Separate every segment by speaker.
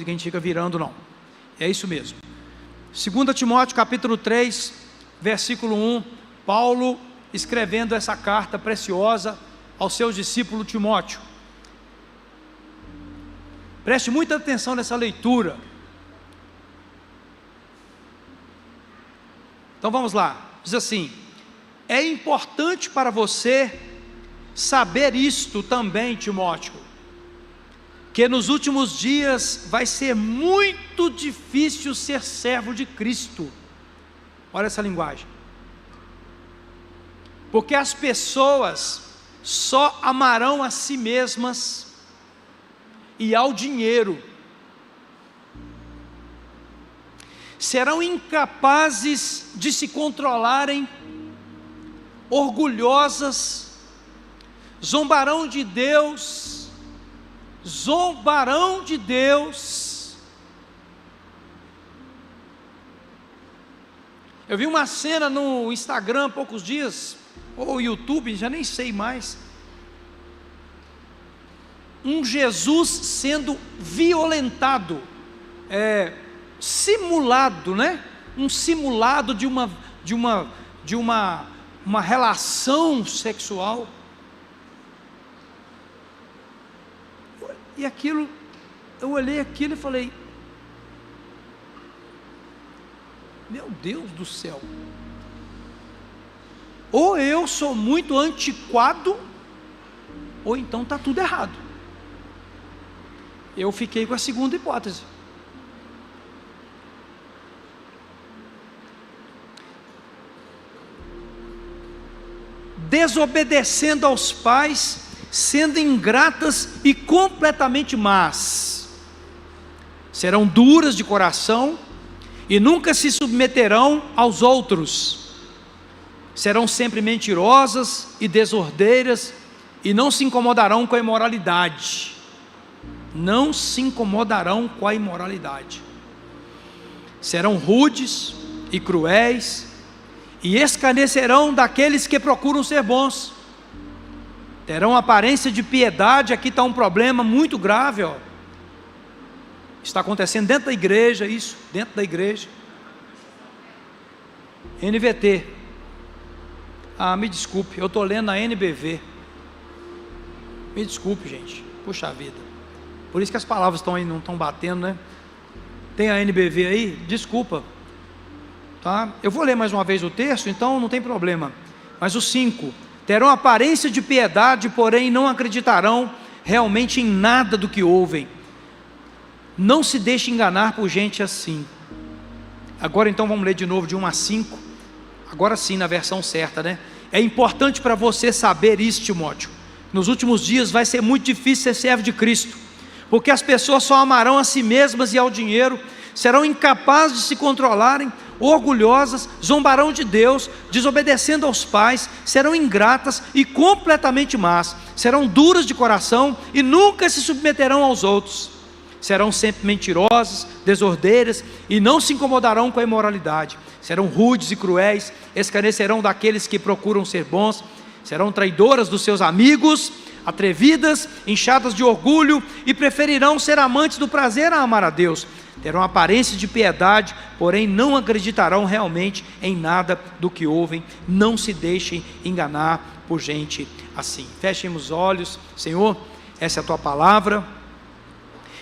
Speaker 1: que a gente fica virando, não. É isso mesmo. 2 Timóteo capítulo 3, versículo 1, Paulo escrevendo essa carta preciosa ao seu discípulo Timóteo. Preste muita atenção nessa leitura. Então vamos lá, diz assim: é importante para você saber isto também, Timóteo, que nos últimos dias vai ser muito difícil ser servo de Cristo. Olha essa linguagem. Porque as pessoas só amarão a si mesmas e ao dinheiro. Serão incapazes de se controlarem, orgulhosas, zombarão de Deus, Eu vi uma cena no Instagram há poucos dias, ou YouTube, já nem sei mais, um Jesus sendo violentado, simulado, né? Um simulado de uma relação sexual. E aquilo, eu olhei aquilo e falei: meu Deus do céu, ou eu sou muito antiquado, ou então está tudo errado. Eu fiquei com a segunda hipótese. Desobedecendo aos pais, sendo ingratas e completamente más, serão duras de coração e nunca se submeterão aos outros, serão sempre mentirosas e desordeiras e não se incomodarão com a imoralidade. Serão rudes e cruéis e escarnecerão daqueles que procuram ser bons. Terão aparência de piedade. Aqui está um problema muito grave, ó. Está acontecendo dentro da igreja, isso, dentro da igreja. NVT. Me desculpe, eu estou lendo a NBV. Me desculpe, gente, puxa vida. Por isso que as palavras estão aí, não estão batendo, né? Tem a NBV aí? Desculpa, tá? Eu vou ler mais uma vez o texto, então não tem problema. Mas o 5: terão aparência de piedade, porém não acreditarão realmente em nada do que ouvem. Não se deixe enganar por gente assim. Agora então vamos ler de novo de 1 a 5. Agora sim, na versão certa, né? É importante para você saber isso, Timóteo. Nos últimos dias vai ser muito difícil ser servo de Cristo, porque as pessoas só amarão a si mesmas e ao dinheiro, serão incapazes de se controlarem, orgulhosas, zombarão de Deus, desobedecendo aos pais, serão ingratas e completamente más, serão duras de coração e nunca se submeterão aos outros, serão sempre mentirosas, desordeiras e não se incomodarão com a imoralidade, serão rudes e cruéis, escarnecerão daqueles que procuram ser bons, serão traidoras dos seus amigos, atrevidas, inchadas de orgulho e preferirão ser amantes do prazer a amar a Deus. Terão aparência de piedade, porém não acreditarão realmente em nada do que ouvem. Não se deixem enganar por gente assim. Fechem os olhos. Senhor, essa é a tua palavra,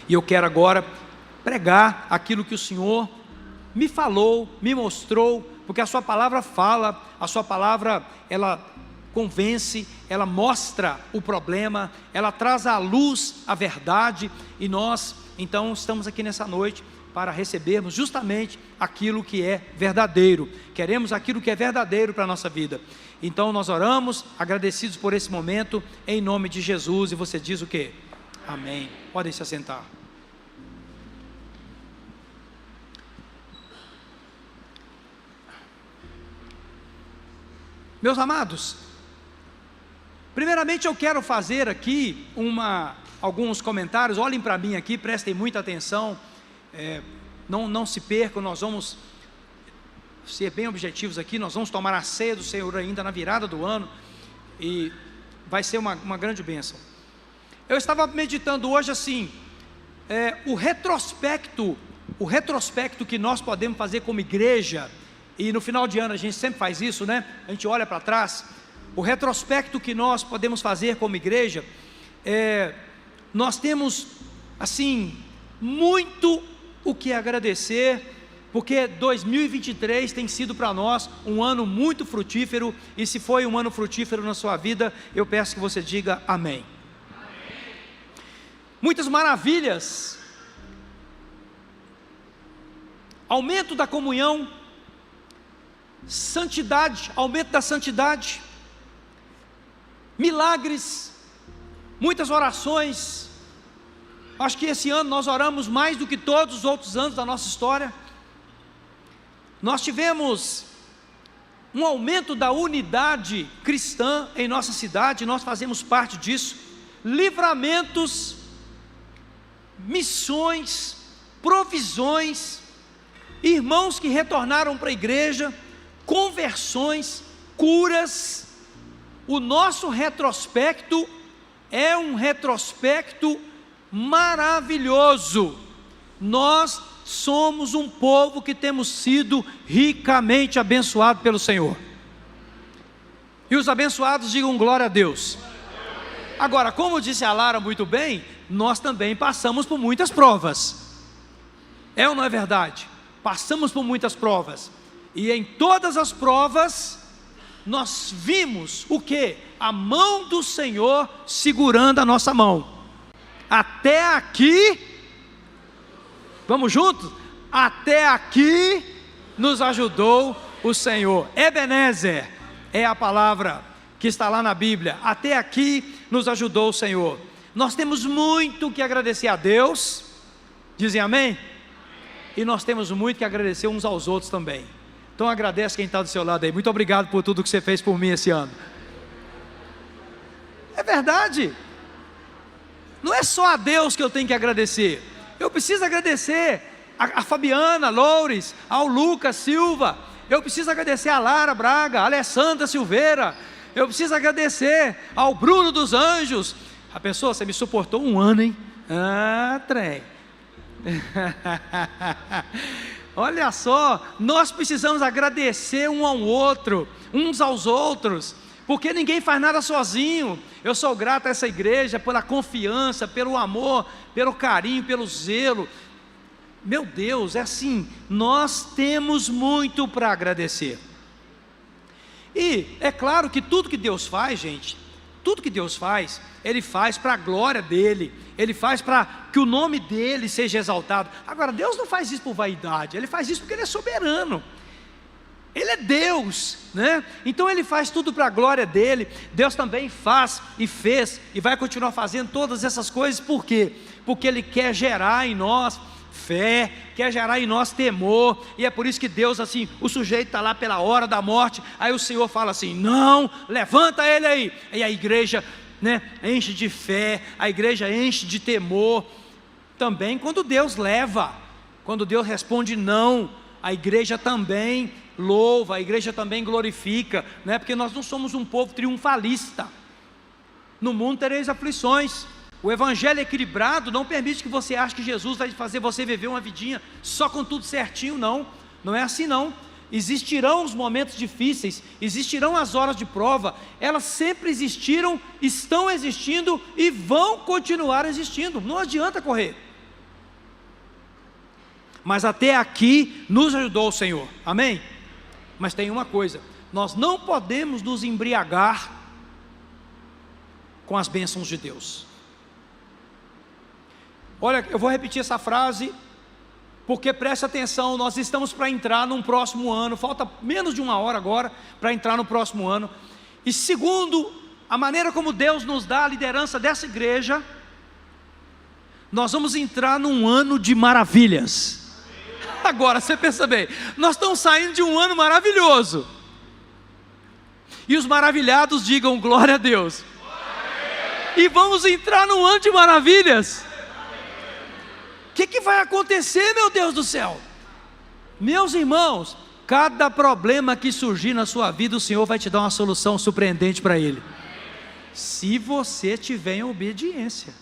Speaker 1: e eu quero agora pregar aquilo que o Senhor me falou, me mostrou, porque a sua palavra fala, a sua palavra, ela convence, ela mostra o problema, ela traz à luz a verdade, e nós então estamos aqui nessa noite para recebermos justamente aquilo que é verdadeiro. Queremos aquilo que é verdadeiro para a nossa vida. Então nós oramos, agradecidos por esse momento, em nome de Jesus. E você diz o quê? Amém. Podem se assentar. Meus amados, primeiramente eu quero fazer aqui alguns comentários. Olhem para mim aqui, prestem muita atenção, não se percam. Nós vamos ser bem objetivos aqui. Nós vamos tomar a ceia do Senhor ainda na virada do ano, e vai ser uma grande bênção. Eu estava meditando hoje assim, o retrospecto que nós podemos fazer como igreja, e no final de ano a gente sempre faz isso, né? A gente olha para trás. O retrospecto que nós podemos fazer como igreja, nós temos, assim, muito o que agradecer, porque 2023 tem sido para nós um ano muito frutífero, e se foi um ano frutífero na sua vida, eu peço que você diga amém. Muitas maravilhas, aumento da comunhão, santidade, aumento da santidade, milagres, muitas orações. Acho que esse ano nós oramos mais do que todos os outros anos da nossa história. Nós tivemos um aumento da unidade cristã em nossa cidade, nós fazemos parte disso. Livramentos, missões, provisões, irmãos que retornaram para a igreja, conversões, curas. O nosso retrospecto é um retrospecto maravilhoso. Nós somos um povo que temos sido ricamente abençoado pelo Senhor, e os abençoados digam glória a Deus. Agora, como disse a Lara muito bem, nós também passamos por muitas provas, é ou não é verdade? Passamos por muitas provas, e em todas as provas nós vimos o que? A mão do Senhor segurando a nossa mão. Até aqui, vamos juntos? Até aqui nos ajudou o Senhor. Ebenezer é a palavra que está lá na Bíblia. Até aqui nos ajudou o Senhor. Nós temos muito que agradecer a Deus, dizem amém? E nós temos muito que agradecer uns aos outros também. Então agradece quem está do seu lado aí. Muito obrigado por tudo que você fez por mim esse ano. É verdade. Não é só a Deus que eu tenho que agradecer. Eu preciso agradecer a Fabiana Loures, ao Lucas Silva. Eu preciso agradecer a Lara Braga, a Alessandra Silveira. Eu preciso agradecer ao Bruno dos Anjos. A pessoa, você me suportou um ano, hein? Ah, trem. Olha só, nós precisamos agradecer um ao outro, uns aos outros, porque ninguém faz nada sozinho. Eu sou grato a essa igreja pela confiança, pelo amor, pelo carinho, pelo zelo. Meu Deus, é assim, nós temos muito para agradecer. E é claro que tudo que Deus faz, gente, tudo que Deus faz, Ele faz para a glória dEle, Ele faz para que o nome dEle seja exaltado. Agora, Deus não faz isso por vaidade, Ele faz isso porque Ele é soberano. Ele é Deus, né? Então Ele faz tudo para a glória dEle. Deus também faz e fez e vai continuar fazendo todas essas coisas. Por quê? Porque Ele quer gerar em nós fé, quer gerar em nós temor. E é por isso que Deus, assim, o sujeito está lá pela hora da morte, aí o Senhor fala assim: não, levanta ele aí. E a igreja, né, enche de fé, a igreja enche de temor. Também quando Deus leva, quando Deus responde não, a igreja também louva, a igreja também glorifica, né? Porque nós não somos um povo triunfalista. No mundo tereis aflições. O evangelho equilibrado não permite que você ache que Jesus vai fazer você viver uma vidinha só com tudo certinho. Não, não é assim não. Existirão os momentos difíceis, existirão as horas de prova, elas sempre existiram, estão existindo e vão continuar existindo. Não adianta correr. Mas até aqui nos ajudou o Senhor, amém? Mas tem uma coisa: nós não podemos nos embriagar com as bênçãos de Deus. Olha, eu vou repetir essa frase, porque preste atenção, nós estamos para entrar num próximo ano, falta menos de uma hora agora para entrar no próximo ano, e segundo a maneira como Deus nos dá a liderança dessa igreja, nós vamos entrar num ano de maravilhas. Agora, você pensa bem, nós estamos saindo de um ano maravilhoso, e os maravilhados digam glória a Deus, e vamos entrar num ano de maravilhas. O que vai acontecer, meu Deus do céu? Meus irmãos, cada problema que surgir na sua vida, o Senhor vai te dar uma solução surpreendente para ele, se você tiver em obediência.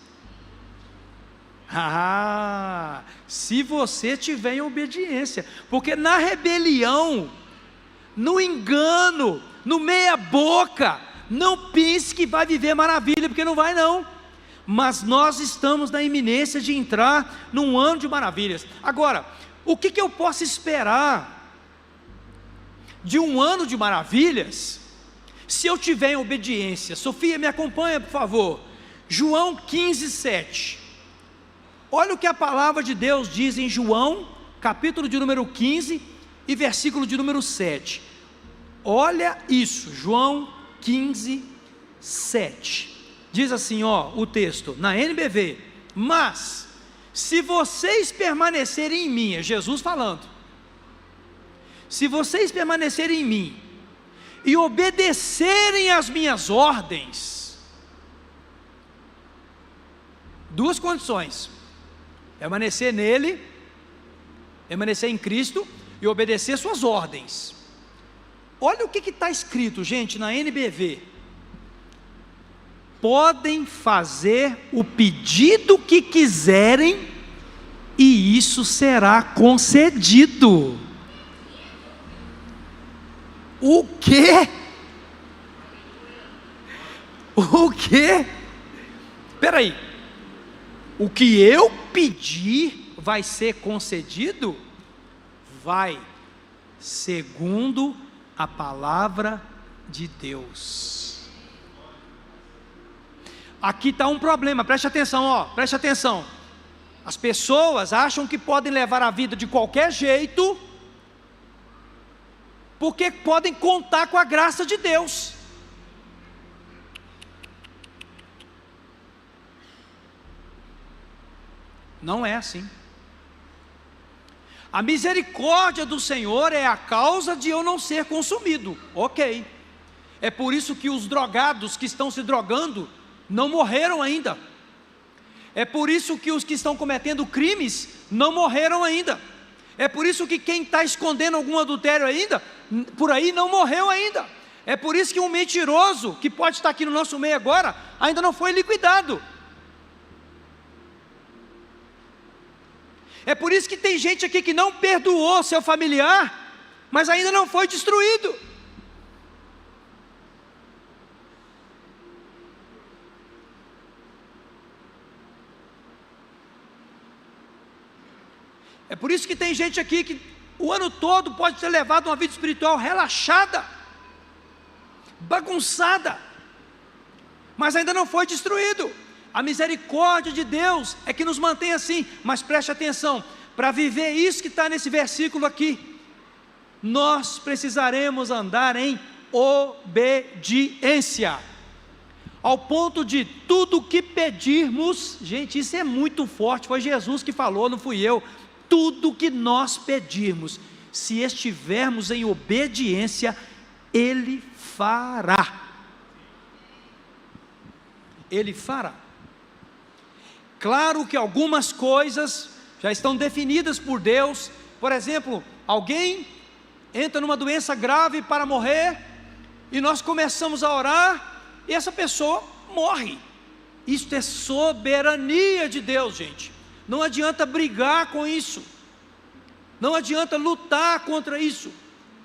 Speaker 1: Se você tiver em obediência, porque na rebelião, no engano, no meia boca, não pense que vai viver maravilha, porque não vai não. Mas nós estamos na iminência de entrar num ano de maravilhas. Agora, o que eu posso esperar de um ano de maravilhas, se eu tiver em obediência? Sofia, me acompanha por favor, João 15:7, olha o que a palavra de Deus diz em João, capítulo de número 15 e versículo de número 7, olha isso, João 15:7, diz assim, o texto, na NBV, mas, se vocês permanecerem em mim, é Jesus falando, se vocês permanecerem em mim, e obedecerem às minhas ordens, duas condições, permanecer nele, permanecer em Cristo, e obedecer suas ordens. Olha o que está escrito, gente, na NBV, podem fazer o pedido que quiserem, e isso será concedido. O quê? O quê? Espera aí, o que eu pedir vai ser concedido? Vai, segundo a palavra de Deus. Aqui está um problema, preste atenção, preste atenção. As pessoas acham que podem levar a vida de qualquer jeito, porque podem contar com a graça de Deus. Não é assim. A misericórdia do Senhor é a causa de eu não ser consumido, ok. É por isso que os drogados que estão se drogando não morreram ainda. É por isso que os que estão cometendo crimes não morreram ainda. É por isso que quem está escondendo algum adultério ainda, por aí, não morreu ainda. É por isso que um mentiroso, que pode estar aqui no nosso meio agora, ainda não foi liquidado. É por isso que tem gente aqui que não perdoou seu familiar, mas ainda não foi destruído. É por isso que tem gente aqui que o ano todo pode ter levado uma vida espiritual relaxada, bagunçada, mas ainda não foi destruído. A misericórdia de Deus é que nos mantém assim. Mas preste atenção, para viver isso que está nesse versículo aqui, nós precisaremos andar em obediência, ao ponto de tudo que pedirmos, gente, isso é muito forte, foi Jesus que falou, não fui eu. Tudo que nós pedirmos, se estivermos em obediência, Ele fará. Ele fará. Claro que algumas coisas já estão definidas por Deus. Por exemplo, alguém entra numa doença grave para morrer, e nós começamos a orar, e essa pessoa morre. Isto é soberania de Deus, gente. Não adianta brigar com isso, não adianta lutar contra isso,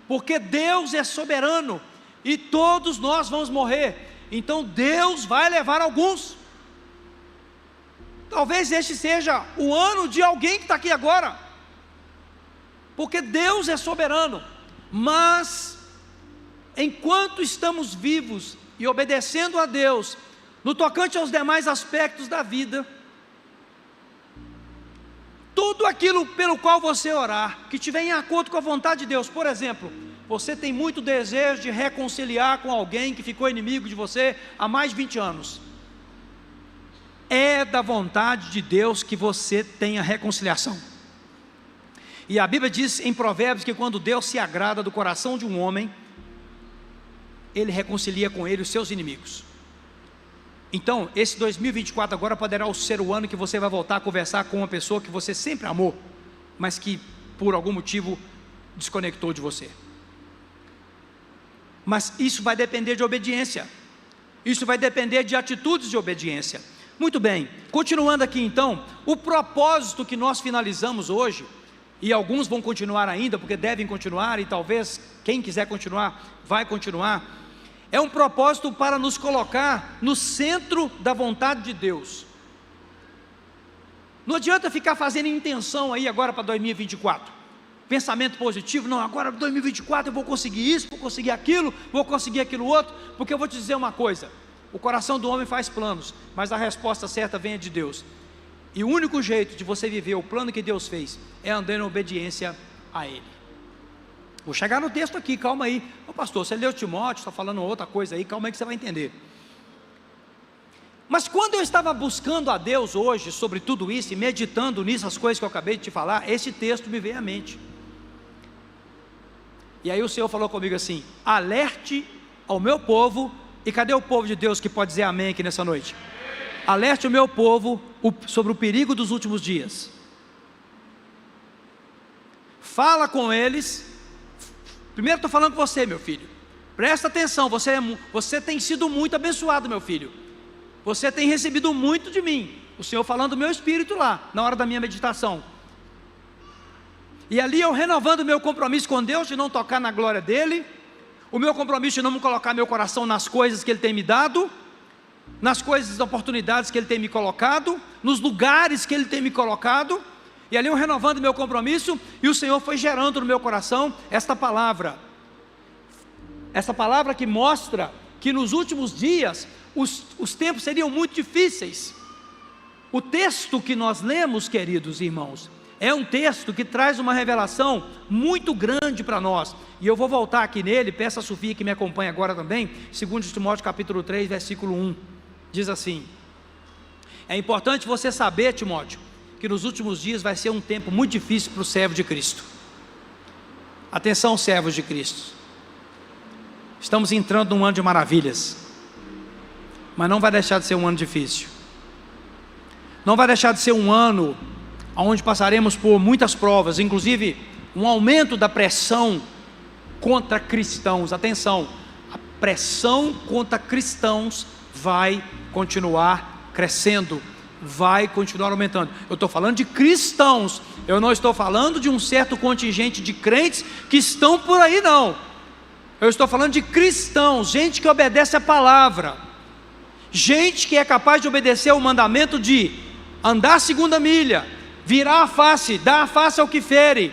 Speaker 1: porque Deus é soberano, e todos nós vamos morrer. Então Deus vai levar alguns. Talvez este seja o ano de alguém que está aqui agora, porque Deus é soberano. Mas enquanto estamos vivos e obedecendo a Deus, no tocante aos demais aspectos da vida, tudo aquilo pelo qual você orar, que estiver em acordo com a vontade de Deus. Por exemplo, você tem muito desejo de reconciliar com alguém que ficou inimigo de você há mais de 20 anos. É da vontade de Deus que você tenha reconciliação. E a Bíblia diz em Provérbios que quando Deus se agrada do coração de um homem, Ele reconcilia com ele os seus inimigos. Então, esse 2024 agora poderá ser o ano que você vai voltar a conversar com uma pessoa que você sempre amou, mas que por algum motivo desconectou de você. Mas isso vai depender de obediência. Isso vai depender de atitudes de obediência. Muito bem, continuando aqui então, o propósito que nós finalizamos hoje, e alguns vão continuar ainda, porque devem continuar, e talvez quem quiser continuar, vai continuar, é um propósito para nos colocar no centro da vontade de Deus. Não adianta ficar fazendo intenção aí agora para 2024, pensamento positivo, não, agora 2024 eu vou conseguir isso, vou conseguir aquilo outro, porque eu vou te dizer uma coisa, o coração do homem faz planos, mas a resposta certa vem de Deus, e o único jeito de você viver o plano que Deus fez, é andar em obediência a Ele. Vou chegar no texto aqui, calma aí, ô pastor, você leu Timóteo, está falando outra coisa aí, calma aí que você vai entender. Mas quando eu estava buscando a Deus hoje, sobre tudo isso, e meditando nisso, as coisas que eu acabei de te falar, esse texto me veio à mente, e aí o Senhor falou comigo assim, alerte ao meu povo, e cadê o povo de Deus que pode dizer amém aqui nessa noite? Alerte o meu povo sobre o perigo dos últimos dias, fala com eles, primeiro estou falando com você, meu filho, presta atenção, você tem sido muito abençoado, meu filho, você tem recebido muito de mim, o Senhor falando do meu espírito lá, na hora da minha meditação, e ali eu renovando o meu compromisso com Deus, de não tocar na glória dEle, o meu compromisso de não colocar meu coração nas coisas que Ele tem me dado, nas coisas, nas oportunidades que Ele tem me colocado, nos lugares que Ele tem me colocado, e ali eu renovando o meu compromisso, e o Senhor foi gerando no meu coração esta palavra que mostra que nos últimos dias, os tempos seriam muito difíceis. O texto que nós lemos, queridos irmãos, é um texto que traz uma revelação muito grande para nós, e eu vou voltar aqui nele, peço a Sofia que me acompanhe agora também, 2 Timóteo capítulo 3, versículo 1, diz assim, é importante você saber, Timóteo, que nos últimos dias vai ser um tempo muito difícil para o servo de Cristo. Atenção, servos de Cristo, estamos entrando num ano de maravilhas, mas não vai deixar de ser um ano difícil, não vai deixar de ser um ano onde passaremos por muitas provas, inclusive um aumento da pressão contra cristãos. Atenção, a pressão contra cristãos vai continuar crescendo, vai continuar aumentando. Eu estou falando de cristãos, eu não estou falando de um certo contingente de crentes que estão por aí, não. Eu estou falando de cristãos, gente que obedece a palavra, gente que é capaz de obedecer o mandamento de andar a segunda milha, virar a face, dar a face ao que fere,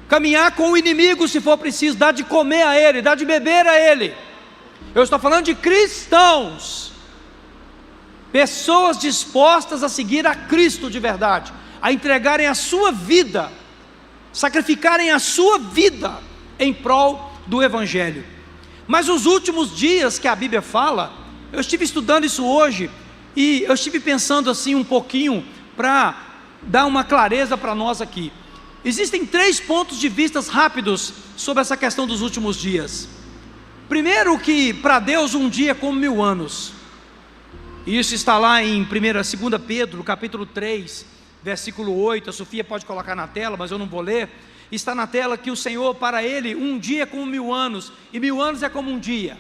Speaker 1: caminhar com o inimigo se for preciso, dar de comer a ele, dar de beber a ele. Eu estou falando de cristãos, pessoas dispostas a seguir a Cristo de verdade, a entregarem a sua vida, sacrificarem a sua vida em prol do Evangelho. Mas os últimos dias que a Bíblia fala, eu estive estudando isso hoje, e eu estive pensando assim um pouquinho, para dar uma clareza para nós aqui. Existem 3 pontos de vista rápidos sobre essa questão dos últimos dias. Primeiro, que para Deus um dia é como 1000 anos, e isso está lá em 2 Pedro, capítulo 3, versículo 8, a Sofia pode colocar na tela, mas eu não vou ler, está na tela que o Senhor, para Ele, um dia é como 1000 anos, e 1000 anos é como um dia.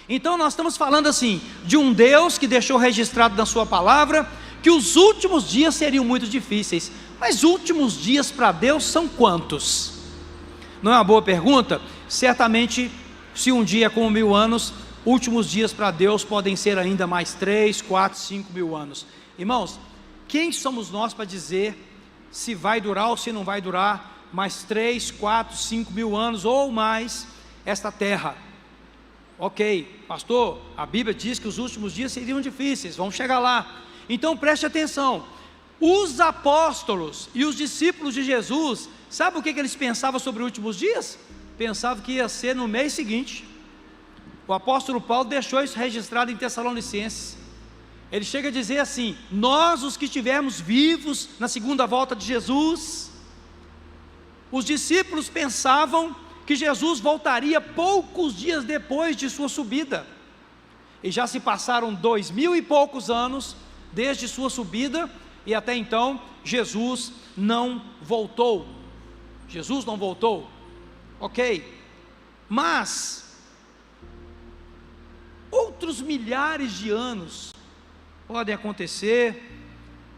Speaker 1: Então nós estamos falando assim, de um Deus que deixou registrado na sua palavra, que os últimos dias seriam muito difíceis. Mas últimos dias para Deus são quantos? Não é uma boa pergunta? Certamente, se um dia é como 1000 anos, últimos dias para Deus podem ser ainda mais 3, 4, 5 mil anos. Irmãos, quem somos nós para dizer se vai durar ou se não vai durar mais 3, 4, 5 mil anos ou mais esta terra? Ok, pastor, a Bíblia diz que os últimos dias seriam difíceis, vamos chegar lá. Então preste atenção, os apóstolos e os discípulos de Jesus, sabe o que eles pensavam sobre os últimos dias? Pensavam que ia ser no mês seguinte. O apóstolo Paulo deixou isso registrado em Tessalonicenses. Ele chega a dizer assim, nós os que estivermos vivos na segunda volta de Jesus, os discípulos pensavam que Jesus voltaria poucos dias depois de sua subida, e já se passaram 2000 e poucos anos, desde sua subida, e até então, Jesus não voltou, ok, mas, outros milhares de anos, podem acontecer.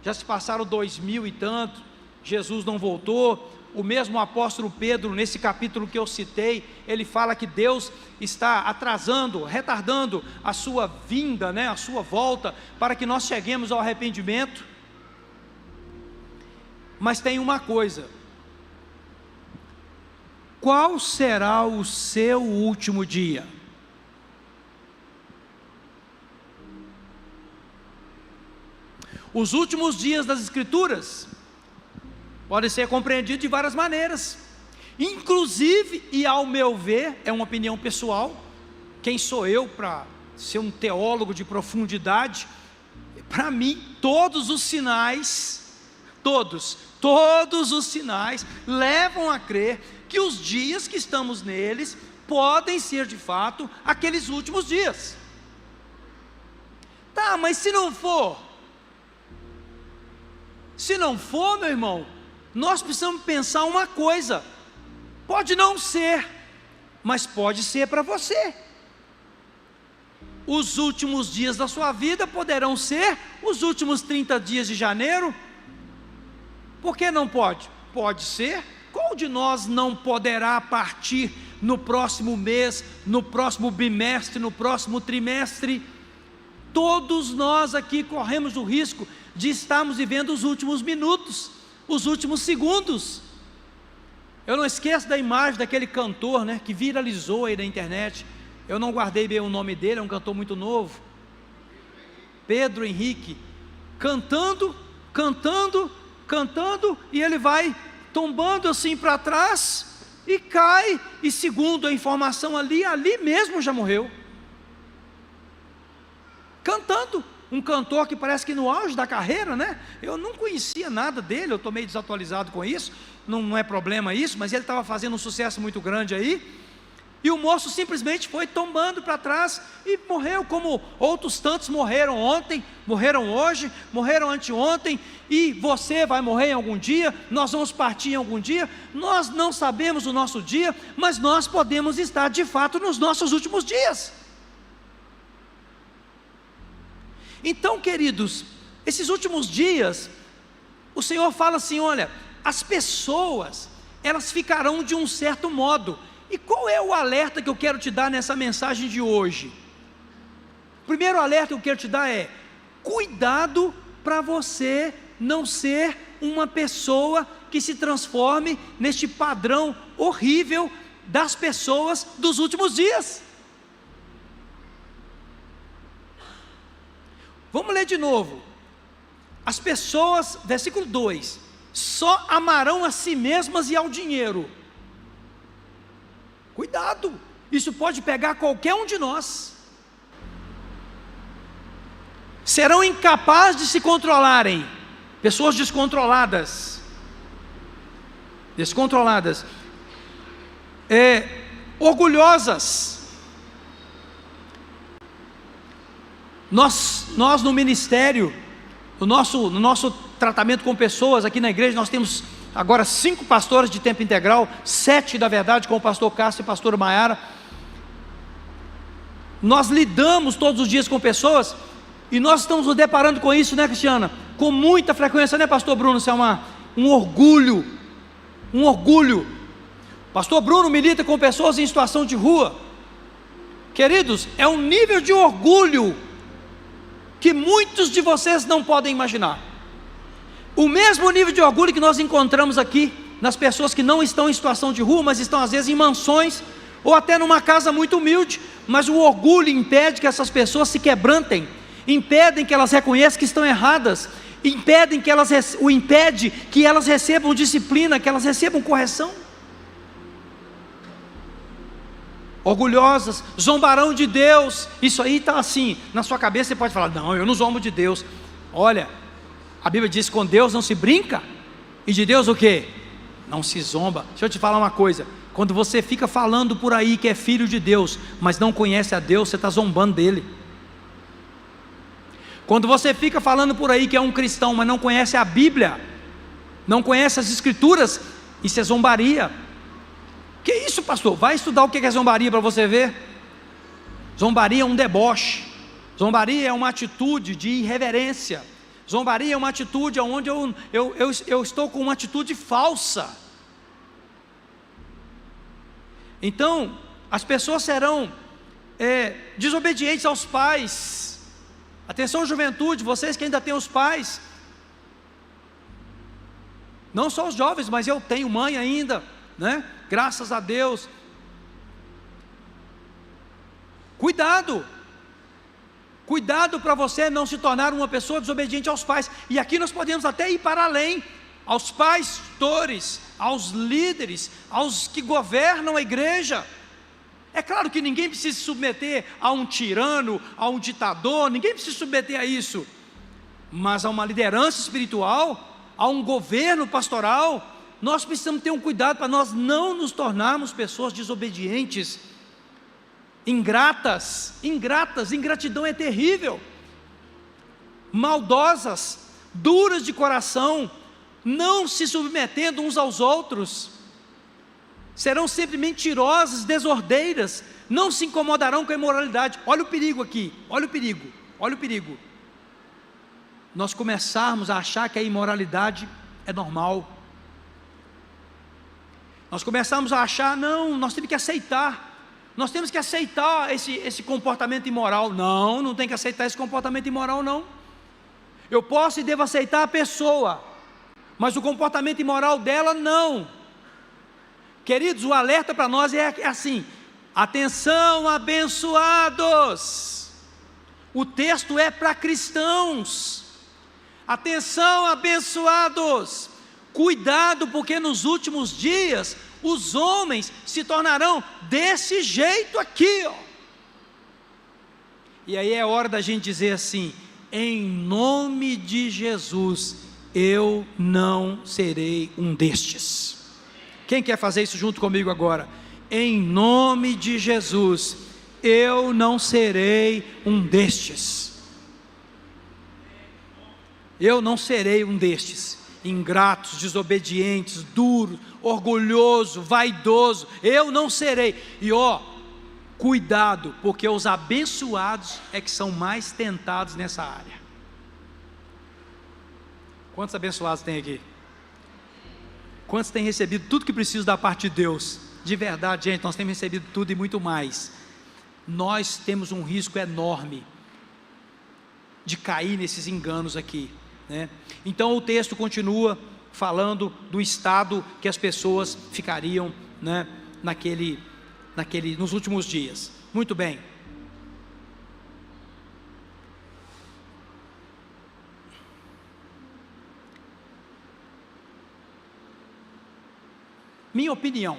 Speaker 1: Já se passaram 2000 e tanto, Jesus não voltou. O mesmo apóstolo Pedro, nesse capítulo que eu citei, ele fala que Deus está atrasando, retardando a sua vinda, a sua volta, para que nós cheguemos ao arrependimento. Mas tem uma coisa: qual será o seu último dia? Os últimos dias das Escrituras podem ser compreendidos de várias maneiras, inclusive, e ao meu ver, é uma opinião pessoal, quem sou eu para ser um teólogo de profundidade? Para mim, todos os sinais, todos os sinais levam a crer que os dias que estamos neles podem ser de fato aqueles últimos dias. Tá, mas se não for, meu irmão, nós precisamos pensar uma coisa: pode não ser, mas pode ser para você. Os últimos dias da sua vida poderão ser os últimos 30 dias de janeiro. Por que não pode? Pode ser. Qual de nós não poderá partir no próximo mês, no próximo bimestre, no próximo trimestre? Todos nós aqui corremos o risco de estarmos vivendo os últimos minutos, os últimos segundos. Eu não esqueço da imagem daquele cantor, que viralizou aí na internet. Eu não guardei bem o nome dele, é um cantor muito novo, Pedro Henrique, cantando, e ele vai tombando assim para trás, e cai, e segundo a informação ali mesmo já morreu, cantando. Um cantor que parece que no auge da carreira, eu não conhecia nada dele, eu estou meio desatualizado com isso, não é problema isso, mas ele estava fazendo um sucesso muito grande aí, e o moço simplesmente foi tombando para trás e morreu, como outros tantos morreram ontem, morreram hoje, morreram anteontem, e você vai morrer em algum dia, nós vamos partir em algum dia. Nós não sabemos o nosso dia, mas nós podemos estar de fato nos nossos últimos dias. Então, queridos, esses últimos dias, o Senhor fala assim: olha, as pessoas, elas ficarão de um certo modo. E qual é o alerta que eu quero te dar nessa mensagem de hoje? O primeiro alerta que eu quero te dar é: cuidado para você não ser uma pessoa que se transforme neste padrão horrível das pessoas dos últimos dias. Vamos ler de novo. As pessoas, versículo 2: só amarão a si mesmas e ao dinheiro. Cuidado, isso pode pegar qualquer um de nós. Serão incapazes de se controlarem. Pessoas descontroladas, orgulhosas. Nós no ministério, no nosso tratamento com pessoas aqui na igreja, nós temos agora 5 pastores de tempo integral, 7 da verdade, com o pastor Cássio e a pastora Maiara. Nós lidamos todos os dias com pessoas, e nós estamos nos deparando com isso, Cristiana? Com muita frequência, pastor Bruno? Isso é um orgulho. Pastor Bruno milita com pessoas em situação de rua. Queridos, é um nível de orgulho que muitos de vocês não podem imaginar. O mesmo nível de orgulho que nós encontramos aqui nas pessoas que não estão em situação de rua, mas estão às vezes em mansões, ou até numa casa muito humilde, mas o orgulho impede que essas pessoas se quebrantem, impedem que elas reconheçam que estão erradas, impede que elas recebam disciplina, que elas recebam correção. Orgulhosas, zombarão de Deus. Isso aí está assim, na sua cabeça você pode falar: não, eu não zombo de Deus. Olha, a Bíblia diz que com Deus não se brinca, e de Deus o quê? Não se zomba. Deixa eu te falar uma coisa: quando você fica falando por aí que é filho de Deus, mas não conhece a Deus, você está zombando dele. Quando você fica falando por aí que é um cristão, mas não conhece a Bíblia, não conhece as Escrituras, isso é zombaria. Que isso, pastor? Vai estudar o que é zombaria para você ver. Zombaria é um deboche, Zombaria é uma atitude de irreverência. Zombaria é uma atitude onde eu estou com uma atitude falsa. Então, as pessoas serão desobedientes aos pais. Atenção, juventude, vocês que ainda têm os pais. Não só os jovens, mas eu tenho mãe ainda, né? Graças a Deus. Cuidado para você não se tornar uma pessoa desobediente aos pais. E aqui nós podemos até ir para além, aos pastores, aos líderes, aos que governam a igreja. É claro que ninguém precisa se submeter a um tirano, a um ditador, ninguém precisa se submeter a isso, mas a uma liderança espiritual, a um governo pastoral, nós precisamos ter um cuidado para nós não nos tornarmos pessoas desobedientes, ingratas. Ingratidão é terrível, maldosas, duras de coração, não se submetendo uns aos outros, serão sempre mentirosas, desordeiras, não se incomodarão com a imoralidade. Olha o perigo aqui, olha o perigo, nós começarmos a achar que a imoralidade é normal, nós começamos a achar, não, nós temos que aceitar esse comportamento imoral. Não tem que aceitar esse comportamento imoral, não. Eu posso e devo aceitar a pessoa, mas o comportamento imoral dela, não. Queridos, o alerta para nós é assim: atenção, abençoados. O texto é para cristãos. Atenção, abençoados. Cuidado, porque nos últimos dias os homens se tornarão desse jeito aqui, ó. E aí é hora da gente dizer assim: em nome de Jesus, eu não serei um destes. Quem quer fazer isso junto comigo agora? Em nome de Jesus, eu não serei um destes. Eu não serei um destes, ingratos, desobedientes, duros, orgulhoso, vaidoso. Eu não serei. E cuidado, porque os abençoados é que são mais tentados nessa área. Quantos abençoados tem aqui? Quantos têm recebido tudo que precisam da parte de Deus? De verdade, gente, nós temos recebido tudo e muito mais. Nós temos um risco enorme de cair nesses enganos aqui, né? Então o texto continua falando do estado que as pessoas ficariam, né, nos últimos dias. Muito bem. Minha opinião,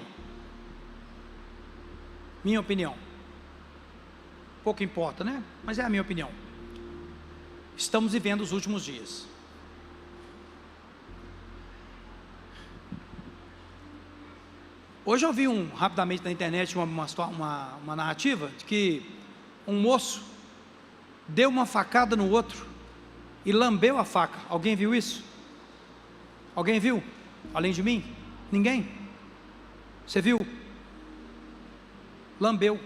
Speaker 1: pouco importa, né? Mas é a minha opinião. Estamos vivendo os últimos dias. Hoje eu vi rapidamente na internet uma narrativa de que um moço deu uma facada no outro e lambeu a faca. Alguém viu isso? Alguém viu? Além de mim? Ninguém? Você viu? Lambeu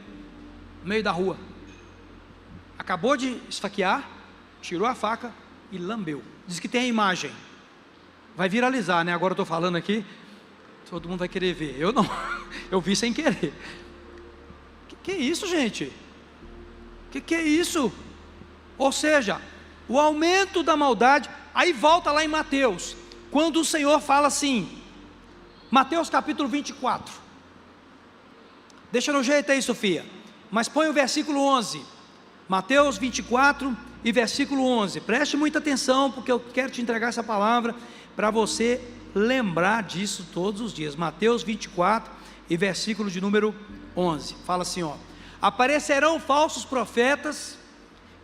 Speaker 1: no meio da rua. Acabou de esfaquear, tirou a faca e lambeu. Diz que tem a imagem. Vai viralizar, né? Agora eu estou falando aqui, todo mundo vai querer ver. Eu não, eu vi sem querer. Que é isso, gente? Que é isso? Ou seja, o aumento da maldade. Aí volta lá em Mateus, quando o Senhor fala assim, Mateus capítulo 24. Deixa no jeito aí, Sofia. Mas põe o versículo 11. Mateus 24 e versículo 11. Preste muita atenção, porque eu quero te entregar essa palavra para você lembrar disso todos os dias. Mateus 24 e versículo de número 11. Fala assim, aparecerão falsos profetas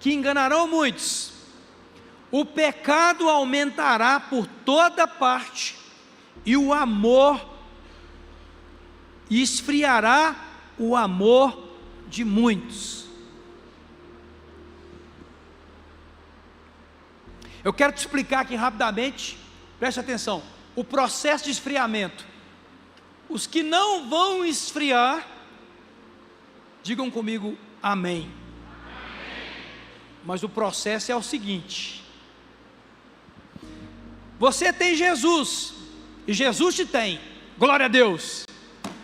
Speaker 1: que enganarão muitos. O pecado aumentará por toda parte e o amor esfriará o amor de muitos. Eu quero te explicar aqui rapidamente, preste atenção, o processo de esfriamento. Os que não vão esfriar, digam comigo amém. Mas o processo é o seguinte: você tem Jesus, e Jesus te tem, glória a Deus.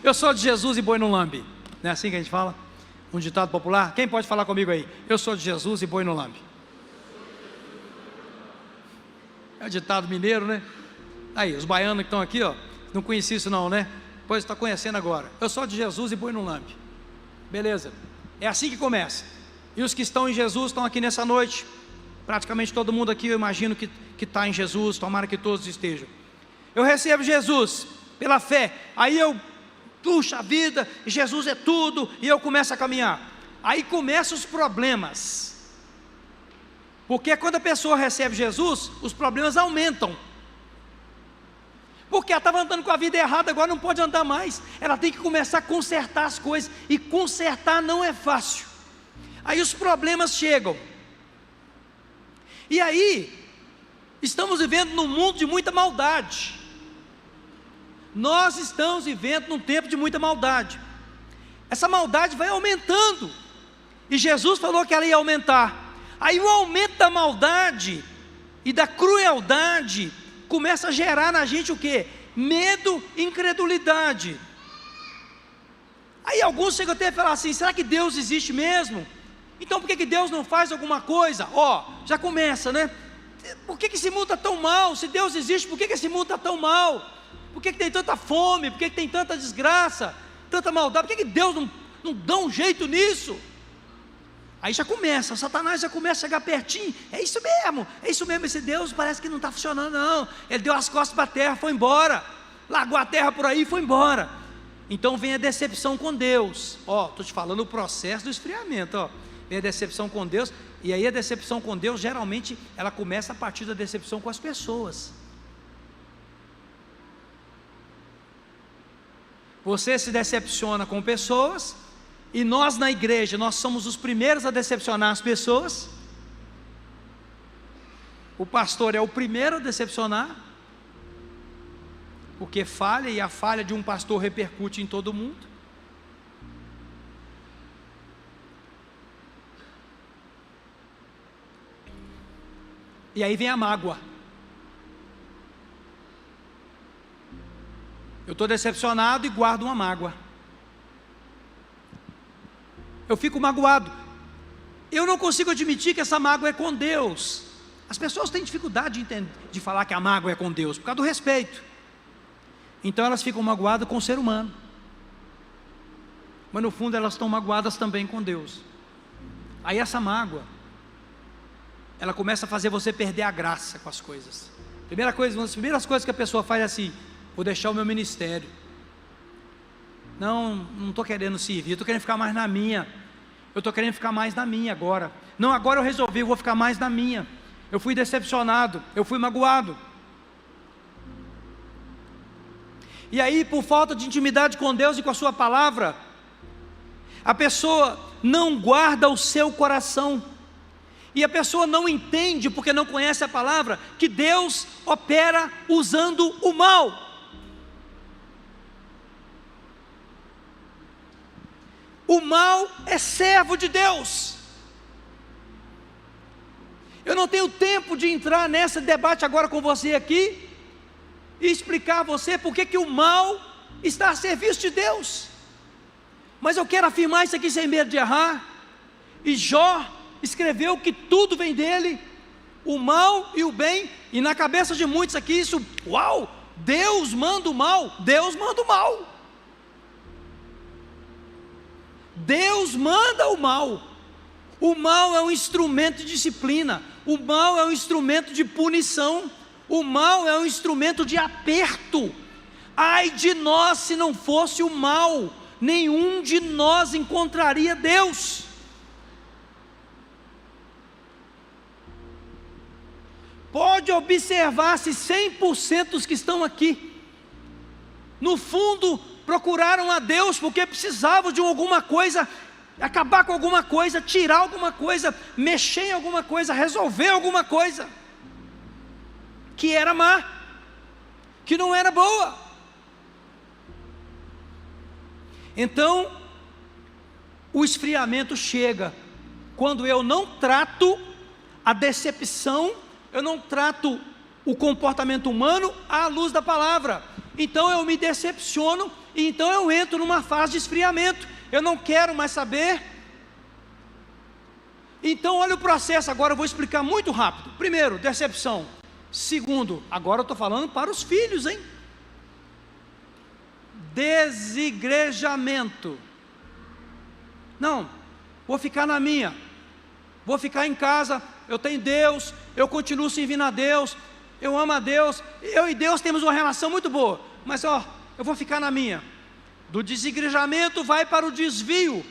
Speaker 1: Eu sou de Jesus e boi não lambe, não é assim que a gente fala? Um ditado popular. Quem pode falar comigo aí? Eu sou de Jesus e boi não lambe. É o ditado mineiro, né? Aí, os baianos que estão aqui, ó, não conheci isso não, né? Pois está conhecendo agora. Eu sou de Jesus e boi não lambe. Beleza, é assim que começa. E os que estão em Jesus estão aqui nessa noite. Praticamente todo mundo aqui, eu imagino que está em Jesus. Tomara que todos estejam. Eu recebo Jesus pela fé. Aí eu, puxa vida, Jesus é tudo. E eu começo a caminhar. Aí começam os problemas. Porque quando a pessoa recebe Jesus, os problemas aumentam. Porque ela estava andando com a vida errada, agora não pode andar mais. Ela tem que começar a consertar as coisas. E consertar não é fácil. Aí os problemas chegam. E aí, estamos vivendo num mundo de muita maldade. Nós estamos vivendo num tempo de muita maldade. Essa maldade vai aumentando. E Jesus falou que ela ia aumentar. Aí o aumento da maldade e da crueldade começa a gerar na gente o quê? Medo e incredulidade. Aí alguns chegam até a falar assim: será que Deus existe mesmo? Então por que Deus não faz alguma coisa? Ó, já começa, né? Por que esse mundo está tão mal? Se Deus existe, por que esse mundo está tão mal? Por que tem tanta fome? Por que tem tanta desgraça? Tanta maldade? Por que Deus não dá um jeito nisso? Aí já começa, Satanás já começa a chegar pertinho. É isso mesmo, esse Deus parece que não está funcionando não. Ele deu as costas para a terra, foi embora. Largou a terra por aí e foi embora. Então vem a decepção com Deus. Ó, estou te falando o processo do esfriamento, ó. Vem a decepção com Deus. E aí a decepção com Deus, geralmente, ela começa a partir da decepção com as pessoas. Você se decepciona com pessoas. E nós na igreja, nós somos os primeiros a decepcionar as pessoas. O pastor é o primeiro a decepcionar, porque falha, e a falha de um pastor repercute em todo mundo. E aí vem a mágoa. Eu estou decepcionado e guardo uma mágoa. Eu fico magoado. Eu não consigo admitir que essa mágoa é com Deus. As pessoas têm dificuldade de falar que a mágoa é com Deus, por causa do respeito. Então elas ficam magoadas com o ser humano. Mas no fundo elas estão magoadas também com Deus. Aí essa mágoa, ela começa a fazer você perder a graça com as coisas. Primeira coisa, uma das primeiras coisas que a pessoa faz é assim: vou deixar o meu ministério. Não estou querendo servir, estou querendo ficar mais na minha. Eu estou querendo ficar mais na minha agora. Não, agora eu resolvi, eu vou ficar mais na minha. Eu fui decepcionado, eu fui magoado. E aí, por falta de intimidade com Deus e com a sua palavra, a pessoa não guarda o seu coração. E a pessoa não entende, porque não conhece a palavra, que Deus opera usando o mal. O mal é servo de Deus. Eu não tenho tempo de entrar nesse debate agora com você aqui e explicar a você por que o mal está a serviço de Deus. Mas eu quero afirmar isso aqui sem medo de errar. E Jó escreveu que tudo vem dele, o mal e o bem. E na cabeça de muitos aqui isso, uau, Deus manda o mal. Deus manda o mal. Deus manda o mal. O mal é um instrumento de disciplina. O mal é um instrumento de punição. O mal é um instrumento de aperto. Ai de nós se não fosse o mal, nenhum de nós encontraria Deus. Pode observar se 100% dos que estão aqui, no fundo, procuraram a Deus porque precisavam de alguma coisa, acabar com alguma coisa, tirar alguma coisa, mexer em alguma coisa, resolver alguma coisa que era má, que não era boa. Então o esfriamento chega quando eu não trato a decepção, eu não trato o comportamento humano à luz da palavra. Então eu me decepciono, e então eu entro numa fase de esfriamento. Eu não quero mais saber. Então olha o processo, agora eu vou explicar muito rápido. Primeiro, decepção. Segundo, agora eu estou falando para os filhos, hein? Desigrejamento. Não, vou ficar na minha, vou ficar em casa, eu tenho Deus, eu continuo servindo a Deus, eu amo a Deus, eu e Deus temos uma relação muito boa, mas eu vou ficar na minha. Do desigrejamento vai para o desvio,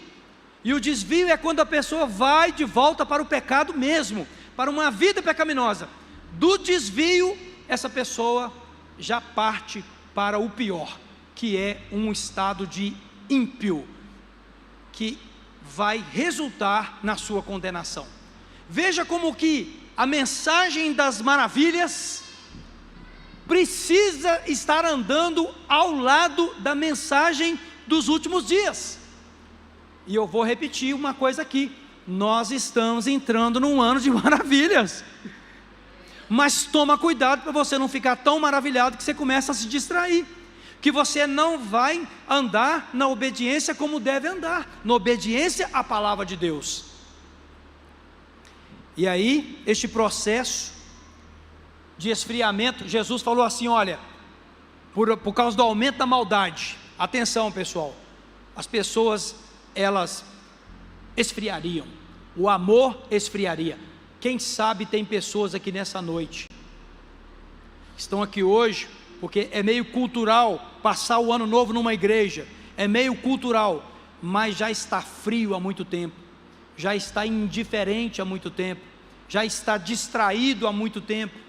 Speaker 1: e o desvio é quando a pessoa vai de volta para o pecado mesmo, para uma vida pecaminosa. Do desvio, essa pessoa já parte para o pior, que é um estado de ímpio, que vai resultar na sua condenação. Veja como que a mensagem das maravilhas precisa estar andando ao lado da mensagem dos últimos dias. E eu vou repetir uma coisa aqui: nós estamos entrando num ano de maravilhas, mas toma cuidado para você não ficar tão maravilhado que você começa a se distrair, que você não vai andar na obediência como deve andar, na obediência à palavra de Deus. E aí, este processo de esfriamento, Jesus falou assim: olha, por causa do aumento da maldade, atenção pessoal, as pessoas, elas esfriariam, o amor esfriaria. Quem sabe tem pessoas aqui nessa noite, estão aqui hoje, porque é meio cultural passar o ano novo numa igreja, é meio cultural, mas já está frio há muito tempo, já está indiferente há muito tempo, já está distraído há muito tempo.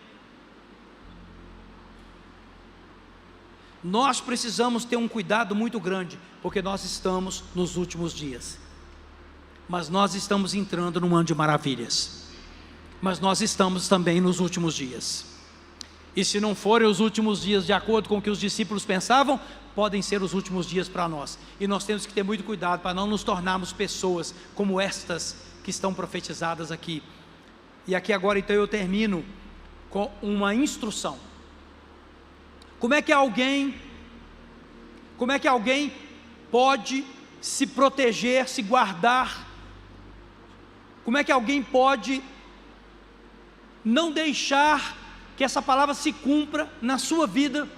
Speaker 1: Nós precisamos ter um cuidado muito grande, porque nós estamos nos últimos dias, mas nós estamos entrando num ano de maravilhas, mas nós estamos também nos últimos dias. E se não forem os últimos dias de acordo com o que os discípulos pensavam, podem ser os últimos dias para nós, e nós temos que ter muito cuidado para não nos tornarmos pessoas como estas que estão profetizadas aqui. E aqui agora então eu termino com uma instrução. Como é que alguém pode se proteger, se guardar? Como é que alguém pode não deixar que essa palavra se cumpra na sua vida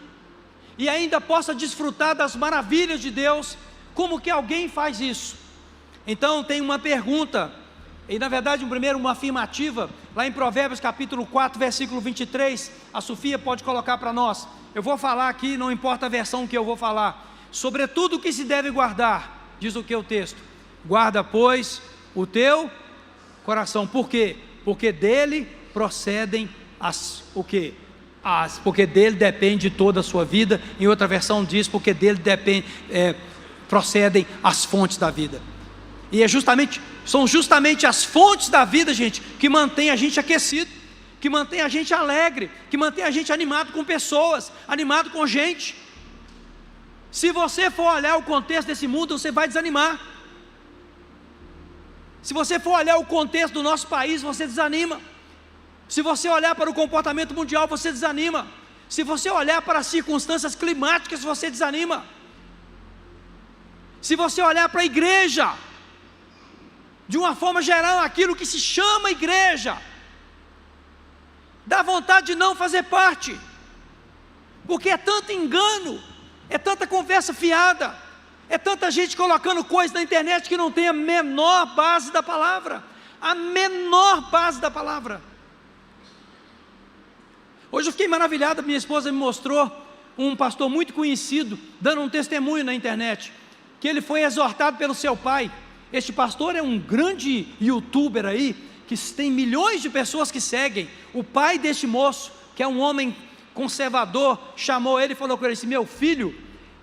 Speaker 1: e ainda possa desfrutar das maravilhas de Deus? Como que alguém faz isso? Então tem uma pergunta, e na verdade primeiro uma afirmativa, lá em Provérbios capítulo 4, versículo 23, a Sofia pode colocar para nós. Eu vou falar aqui, não importa a versão que eu vou falar. Sobretudo o que se deve guardar, diz o que o texto: guarda pois o teu coração. Por quê? Porque dele procedem porque dele depende toda a sua vida. Em outra versão diz, porque dele procedem as fontes da vida. E são justamente as fontes da vida, gente, que mantém a gente aquecido, que mantém a gente alegre, que mantém a gente animado com pessoas, animado com gente. Se você for olhar o contexto desse mundo, você vai desanimar. Se você for olhar o contexto do nosso país, você desanima. Se você olhar para o comportamento mundial, você desanima. Se você olhar para as circunstâncias climáticas, você desanima. Se você olhar para a igreja, de uma forma geral, aquilo que se chama igreja, dá vontade de não fazer parte, porque é tanto engano, é tanta conversa fiada, é tanta gente colocando coisa na internet que não tem a menor base da palavra, a menor base da palavra. Hoje eu fiquei maravilhado, minha esposa me mostrou um pastor muito conhecido, dando um testemunho na internet, que ele foi exortado pelo seu pai. Este pastor é um grande youtuber aí, que tem milhões de pessoas que seguem. O pai deste moço, que é um homem conservador, chamou ele e falou com ele assim: meu filho,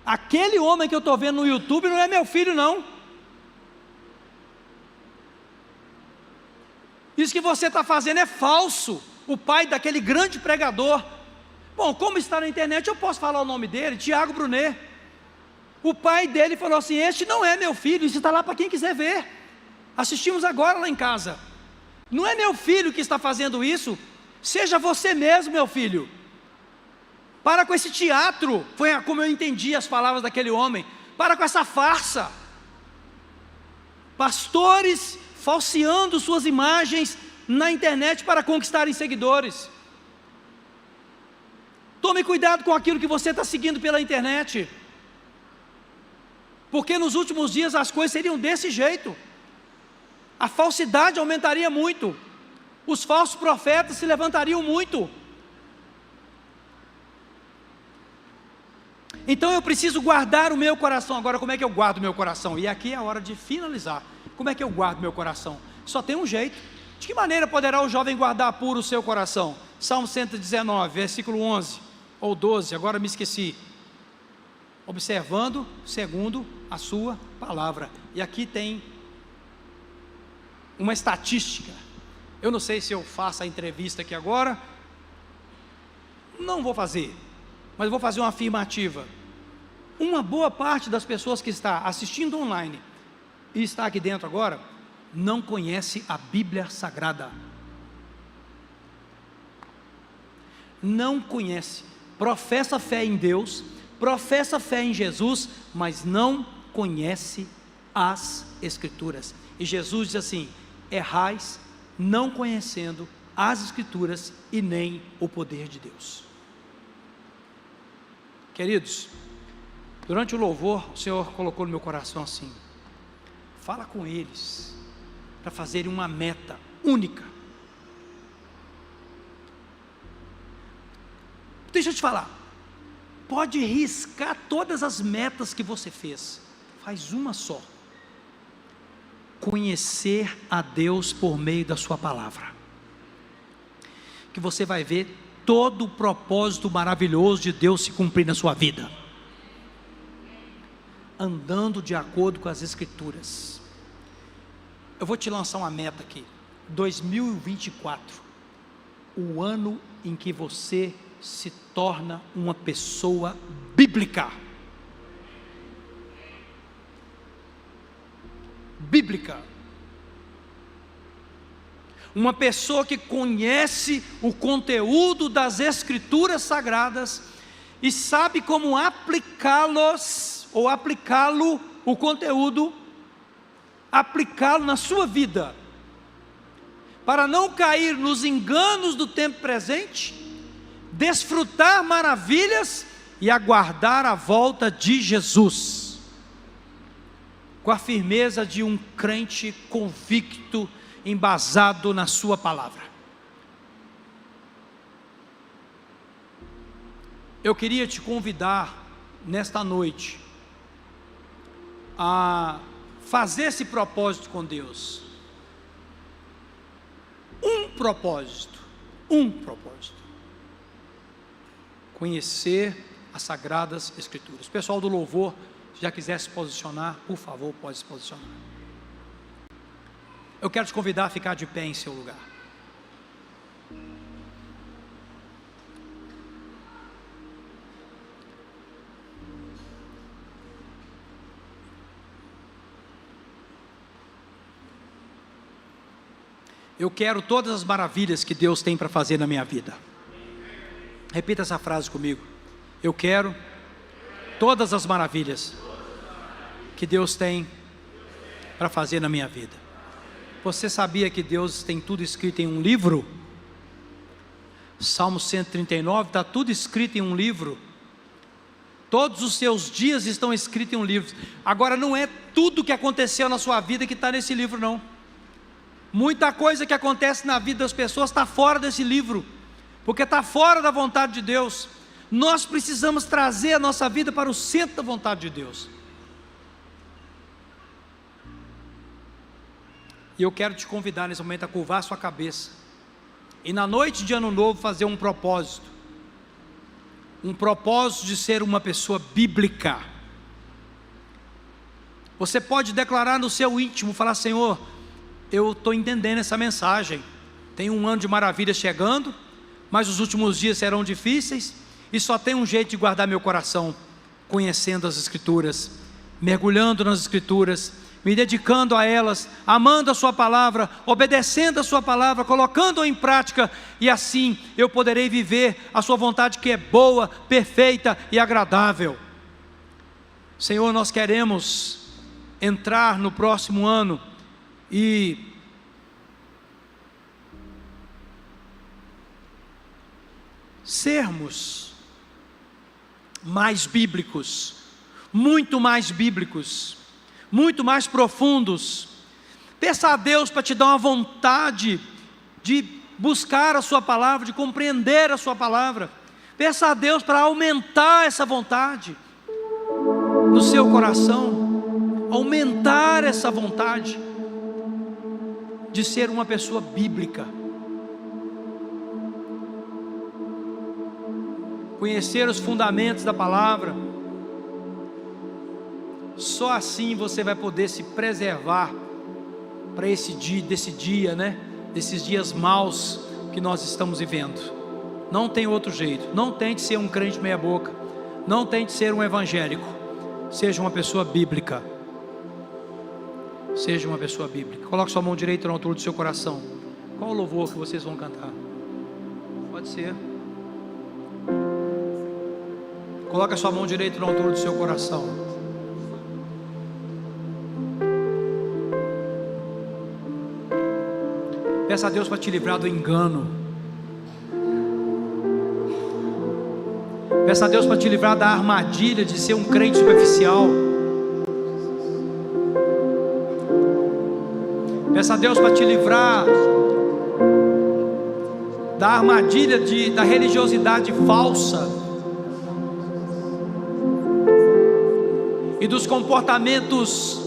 Speaker 1: aquele homem que eu estou vendo no YouTube não é meu filho não, isso que você está fazendo é falso. O pai daquele grande pregador, bom, como está na internet, eu posso falar o nome dele, Tiago Brunet. O pai dele falou assim: este não é meu filho, isso está lá para quem quiser ver, assistimos agora lá em casa. Não é meu filho que está fazendo isso, seja você mesmo, meu filho. Para com esse teatro, foi como eu entendi as palavras daquele homem. Para com essa farsa. Pastores falseando suas imagens na internet para conquistarem seguidores. Tome cuidado com aquilo que você está seguindo pela internet, porque nos últimos dias as coisas seriam desse jeito. A falsidade aumentaria muito, os falsos profetas se levantariam muito. Então eu preciso guardar o meu coração. Agora, como é que eu guardo o meu coração? E aqui é a hora de finalizar. Como é que eu guardo meu coração? Só tem um jeito. De que maneira poderá o jovem guardar puro o seu coração? Salmo 119, versículo 11 ou 12, agora me esqueci. Observando segundo a sua palavra. E aqui tem uma estatística. Eu não sei se eu faço a entrevista aqui agora. Não vou fazer, mas vou fazer uma afirmativa. Uma boa parte das pessoas que está assistindo online e está aqui dentro agora, não conhece a Bíblia Sagrada. Não conhece. Professa fé em Deus, professa fé em Jesus, mas não conhece as Escrituras. E Jesus diz assim: errais não conhecendo as Escrituras e nem o poder de Deus. Queridos, durante o louvor, o Senhor colocou no meu coração assim: fala com eles, para fazerem uma meta única. Deixa eu te falar, pode riscar todas as metas que você fez, faz uma só: conhecer a Deus por meio da sua palavra, que você vai ver todo o propósito maravilhoso de Deus se cumprir na sua vida, andando de acordo com as Escrituras. Eu vou te lançar uma meta aqui: 2024, o ano em que você se torna uma pessoa bíblica. Bíblica. Uma pessoa que conhece o conteúdo das Escrituras Sagradas e sabe como aplicá-los, ou aplicá-lo, o conteúdo, aplicá-lo na sua vida, para não cair nos enganos do tempo presente, desfrutar maravilhas e aguardar a volta de Jesus, com a firmeza de um crente convicto, embasado na sua palavra. Eu queria te convidar nesta noite a fazer esse propósito com Deus. Um propósito. Conhecer as Sagradas Escrituras. Pessoal do louvor, se já quiser se posicionar, por favor, pode se posicionar. Eu quero te convidar a ficar de pé em seu lugar. Eu quero todas as maravilhas que Deus tem para fazer na minha vida. Repita essa frase comigo: eu quero todas as maravilhas que Deus tem para fazer na minha vida. Você sabia que Deus tem tudo escrito em um livro? Salmo 139, está tudo escrito em um livro. Todos os seus dias estão escritos em um livro. Agora, não é tudo que aconteceu na sua vida que está nesse livro, não. Muita coisa que acontece na vida das pessoas está fora desse livro, porque está fora da vontade de Deus. Nós precisamos trazer a nossa vida para o centro da vontade de Deus. E eu quero te convidar nesse momento a curvar a sua cabeça, e na noite de ano novo fazer um propósito de ser uma pessoa bíblica. Você pode declarar no seu íntimo, falar: Senhor, eu estou entendendo essa mensagem, tem um ano de maravilha chegando, mas os últimos dias serão difíceis, e só tem um jeito de guardar meu coração: conhecendo as Escrituras, mergulhando nas Escrituras, me dedicando a elas, amando a sua palavra, obedecendo a sua palavra, colocando-a em prática, e assim eu poderei viver a sua vontade, que é boa, perfeita e agradável. Senhor, nós queremos entrar no próximo ano e sermos mais bíblicos, muito mais bíblicos, muito mais profundos. Peça a Deus para te dar uma vontade de buscar a sua palavra, de compreender a sua palavra. Peça a Deus para aumentar essa vontade no seu coração, aumentar essa vontade de ser uma pessoa bíblica, conhecer os fundamentos da palavra. Só assim você vai poder se preservar para esse dia, desses dias maus que nós estamos vivendo. Não tem outro jeito. Não tente ser um crente meia boca, não tente ser um evangélico. Seja uma pessoa bíblica. Seja uma pessoa bíblica. Coloque sua mão direita na altura do seu coração. Qual o louvor que vocês vão cantar? Pode ser. Coloque a sua mão direita na altura do seu coração. Peça a Deus para te livrar do engano. Peça a Deus para te livrar da armadilha de ser um crente superficial. Peça a Deus para te livrar da armadilha da religiosidade falsa e dos comportamentos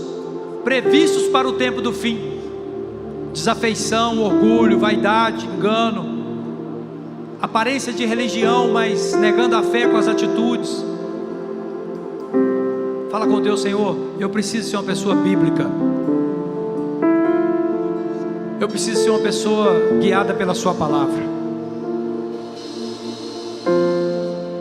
Speaker 1: previstos para o tempo do fim. Desafeição, orgulho, vaidade, engano, aparência de religião, mas negando a fé com as atitudes. Fala com Deus: Senhor, eu preciso ser uma pessoa bíblica. Eu preciso ser uma pessoa guiada pela sua palavra.